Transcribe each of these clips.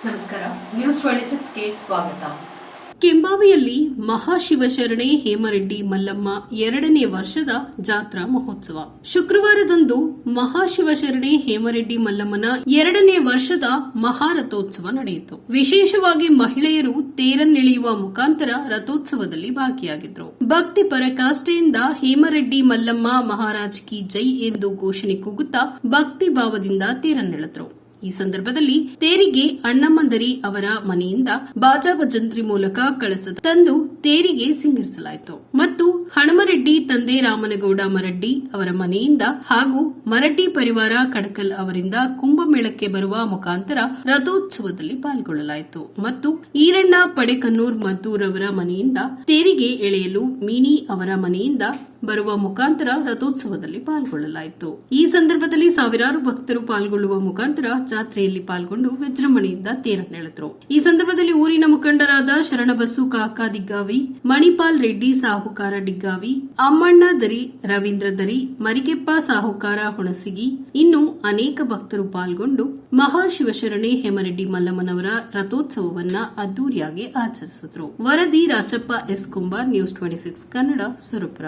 ನಮಸ್ಕಾರ. ನ್ಯೂಸ್ 26ಗೆ ಸ್ವಾಗತ. ಕೆಂಬಾವಿಯಲ್ಲಿ ಮಹಾಶಿವಶರಣೆ ಹೇಮರೆಡ್ಡಿ ಮಲ್ಲಮ್ಮ 2ನೇ ವರ್ಷದ ಜಾತ್ರಾ ಮಹೋತ್ಸವ. ಶುಕ್ರವಾರದಂದು ಮಹಾಶಿವಶರಣೆ ಹೇಮರೆಡ್ಡಿ ಮಲ್ಲಮ್ಮನ 2ನೇ ವರ್ಷದ ಮಹಾರಥೋತ್ಸವ ನಡೆಯಿತು. ವಿಶೇಷವಾಗಿ ಮಹಿಳೆಯರು ತೇರನ್ನೆಳೆಯುವ ಮುಖಾಂತರ ರಥೋತ್ಸವದಲ್ಲಿ ಭಾಗಿಯಾಗಿದ್ದರು. ಭಕ್ತಿ ಪರಾಕಾಷ್ಠೆಯಿಂದ ಹೇಮರೆಡ್ಡಿ ಮಲ್ಲಮ್ಮ ಮಹಾರಾಜ್ ಕಿ ಜೈ ಎಂದು ಘೋಷಣೆ ಕೂಗುತ್ತಾ ಭಕ್ತಿ ಭಾವದಿಂದ ತೇರನ್ನೆಳೆದರು. ಈ ಸಂದರ್ಭದಲ್ಲಿ ತೇರಿಗೆ ಅಣ್ಣಮ್ಮಂದರಿ ಅವರ ಮನೆಯಿಂದ ಬಾಜಾ ಭಜಂತ್ರಿ ಮೂಲಕ ಕಳಸ ತಂದು ತೇರಿಗೆ ಸಿಂಗರಿಸಲಾಯಿತು ಮತ್ತು ಹಣಮರೆಡ್ಡಿ ತಂದೆ ರಾಮನಗೌಡ ಮರಡ್ಡಿ ಅವರ ಮನೆಯಿಂದ ಹಾಗೂ ಮರಡ್ಡಿ ಪರಿವಾರ ಕಡಕಲ್ ಅವರಿಂದ ಕುಂಭಮೇಳಕ್ಕೆ ಬರುವ ಮುಖಾಂತರ ರಥೋತ್ಸವದಲ್ಲಿ ಪಾಲ್ಗೊಳ್ಳಲಾಯಿತು ಮತ್ತು ಈರಣ್ಣ ಪಡೆಕನ್ನೂರ್ ಮದ್ದೂರ್ ಅವರ ಮನೆಯಿಂದ ತೇರಿಗೆ ಎಳೆಯಲು ಮೀನಿ ಅವರ ಮನೆಯಿಂದ ಬರುವ ಮುಖಾಂತರ ರಥೋತ್ಸವದಲ್ಲಿ ಪಾಲ್ಗೊಳ್ಳಲಾಯಿತು. ಈ ಸಂದರ್ಭದಲ್ಲಿ ಸಾವಿರಾರು ಭಕ್ತರು ಪಾಲ್ಗೊಳ್ಳುವ ಮುಖಾಂತರ ಜಾತ್ರೆಯಲ್ಲಿ ಪಾಲ್ಗೊಂಡು ವಿಜೃಂಭಣೆಯಿಂದ ತೇರನ್ನೆಳೆದರು. ಈ ಸಂದರ್ಭದಲ್ಲಿ ಊರಿನ ಮುಖಂಡರಾದ ಶರಣಬಸ್ಸು ಕಾಕಾ ದಿಗ್ಗಾವಿ, ಮಣಿಪಾಲ್ ರೆಡ್ಡಿ ಸಾಹುಕಾರ ಡಿಗ್ಗಾವಿ, ಅಮ್ಮಣ್ಣ ದರಿ, ರವೀಂದ್ರ ದರಿ, ಮರಿಗೆಪ್ಪ ಸಾಹುಕಾರ ಹುಣಸಿಗಿ ಇನ್ನು ಅನೇಕ ಭಕ್ತರು ಪಾಲ್ಗೊಂಡು ಮಹಾಶಿವಶರಣೆ ಹೇಮರೆಡ್ಡಿ ಮಲ್ಲಮ್ಮನವರ ರಥೋತ್ಸವವನ್ನ ಅದ್ದೂರಿಯಾಗಿ ಆಚರಿಸಿದರು. ವರದಿ ರಾಚಪ್ಪ ಎಸ್ ಕುಂಬಾರ್, ನ್ಯೂಸ್ 26 ಕನ್ನಡ, ಸುರಪುರ.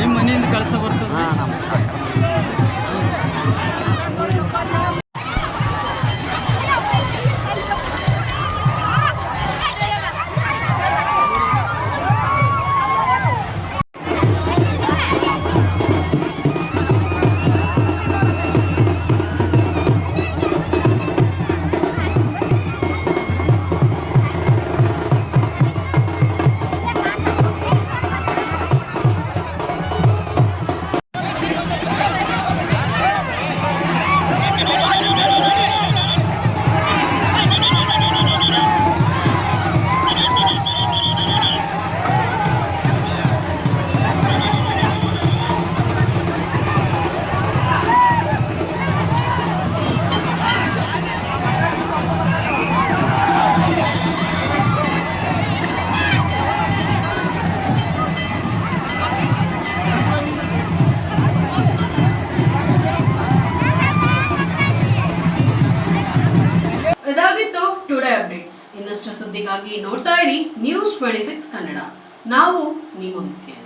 ನಿಮ್ಮ ಮನೆಯಿಂದ ಕಳಸ ಬರ್ತದೆ. ಇದಾಗಿತ್ತು ಟುಡೇ ಅಪ್ಡೇಟ್ಸ್. ಇನ್ನಷ್ಟು ಸುದ್ದಿಗಾಗಿ ನೋಡ್ತಾ ಇರಿ ನ್ಯೂಸ್ 26 ಕನ್ನಡ. ನಾವು ನಿಮ್ಮೊಂದಿಗೆ.